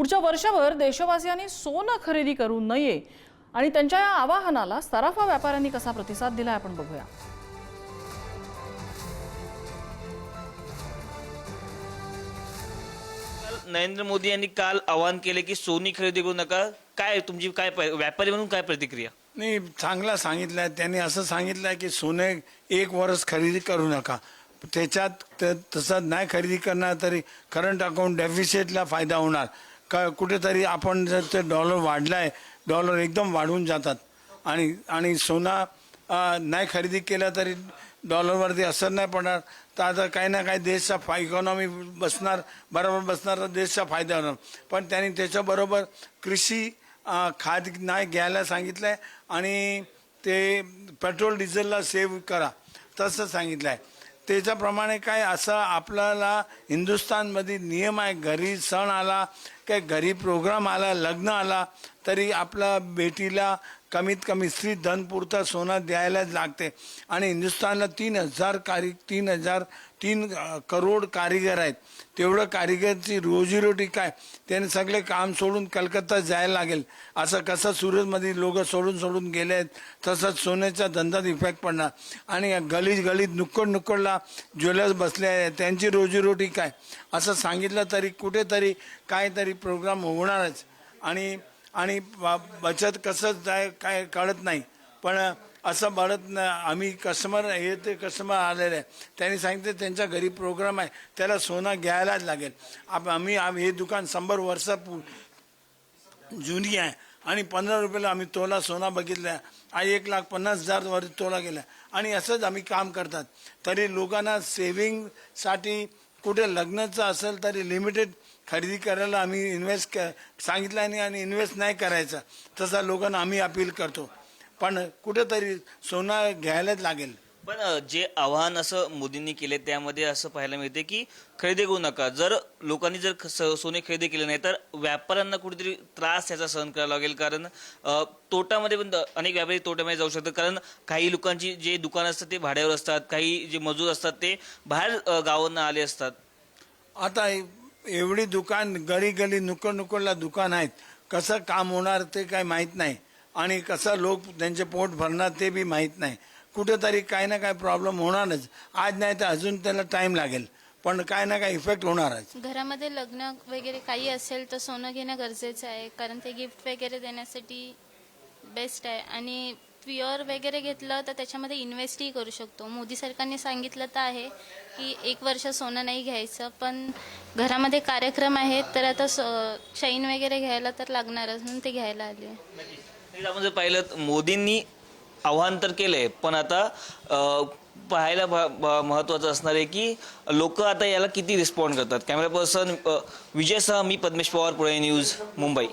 पुढच्या वर्षभर देशवासियांनी सोनं खरेदी करू नये आणि त्यांच्या या आवाहनाला सराफा व्यापाऱ्यांनी कसा प्रतिसाद दिला आपण बघूया। नरेंद्र मोदी यांनी काल आवाहन केले की सोनी खरेदी करू नका। काय तुमची काय व्यापारी म्हणून काय प्रतिक्रिया? नाही, चांगला सांगितलंय त्यांनी। असं सांगितलंय की सोने 1 वर्ष खरेदी करू नका, त्याच्यात तसं नाही खरेदी करणार तरी करंट अकाउंट डेफिसिटला फायदा होणार का। कुठेतरी आपण जर ते डॉलर वाढलाय, डॉलर एकदम वाढून जातात आणि सोना नाही खरेदी केला तरी डॉलरवरती असर नाही पडणार। तर आता काही ना काही देशचा इकॉनॉमी बसणार, बरोबर बसणार, तर देशचा फायदा होणार। पण त्यांनी त्याच्याबरोबर कृषी खाद नाही घ्यायला सांगितलंय आणि ते पेट्रोल डिझेलला सेव्ह करा तसं सांगितलं आहे। त्याच्याप्रमाणे काय असं आपल्याला हिंदुस्थानमध्ये नियम आहे, घरी सण आला काय घरी प्रोग्राम आला, लग्न आला तरी आपला बेटीला कमीत कमी स्त्री धनपुरता सोना द्यायलाच लागते। आणि हिंदुस्थानला 3 करोड कारीगर आहेत। तेवढं कारीगरची रोजीरोटी काय, त्याने सगळे काम सोडून कलकत्ता जायला लागेल। असं कसं सुरतमध्ये लोक सोडून गेले आहेत, तसंच सोन्याच्या धंद्यात इफेक्ट पडणार। आणि गलीत नुक्कडला ज्वेलर्स बसले आहेत, त्यांची रोजीरोटी काय असं सांगितलं तरी कुठेतरी काहीतरी प्रोग्राम होणारच। आणि बचत कसं जाय काय कळत नाही, पण असं बळत नाही। आम्ही कस्टमर आलेले आहे, त्यांनी सांगितलं त्यांच्या घरी प्रोग्राम आहे, त्याला सोनं घ्यायलाच लागेल। आम्ही हे दुकान 100 वर्ष जुनी आहे आणि 15 रुपयाला आम्ही तोला सोना बघितला, आज 1,50,000 वर तोला गेला। आणि असंच आम्ही काम करतात। तरी लोकांना सेव्हिंगसाठी कुठे लग्नाचं असेल तरी लिमिटेड खरेदी करायला आम्ही इन्व्हेस्ट सांगितलं आणि इन्व्हेस्ट नाही करायचं, तसा लोकांना आम्ही अपील करतो। पण कुठेतरी सोना घ्यायलाच लागेल। पण जे आवाहन असं मोदींनी केले त्यामध्ये असं पाहायला मिळते की खरेदी करू नका। जर लोकांनी जर सोने खरेदी केले नाही तर व्यापाऱ्यांना कुठेतरी त्रास याचा सहन करावा लागेल, कारण तोटामध्ये पण अनेक व्यापारी तोट्यामध्ये जाऊ शकतात। कारण काही लोकांची जे दुकान असतात ते भाड्यावर असतात, काही जे मजूर असतात ते बाहेर गावांना आले असतात। आता एवढी दुकान गली नुकडला दुकान आहेत, कसं काम होणार ते काय माहीत नाही आणि कसं लोक त्यांचे पोट भरणार ते बी माहीत नाही। कुठेतरी काही ना काही प्रॉब्लेम होणारच, आज नाही तर अजून त्याला टाइम लागेल, पण काय ना काही इफेक्ट होणारच। घरामध्ये लग्न वगैरे काही असेल तर सोनं घेणं गरजेचं आहे, कारण ते गिफ्ट वगैरे देण्यासाठी बेस्ट आहे। आणि प्युअर वगैरे घेतलं तर त्याच्यामध्ये इन्व्हेस्टही करू शकतो। मोदी सरकारने सांगितलं तर आहे की 1 वर्ष सोनं नाही घ्यायचं, पण घरामध्ये कार्यक्रम आहेत तर आता चैन वगैरे घ्यायला तर लागणारच, म्हणून ते घ्यायला आले। आपण जर पाहिलं मोदींनी आवाहन तर केलंय, पण आता पाहायला महत्त्वाचं असणार आहे की लोक आता याला किती रिस्पॉन्ड करतात। कॅमेरा पर्सन विजयसह मी पद्मेश पवार, पुणे न्यूज, मुंबई।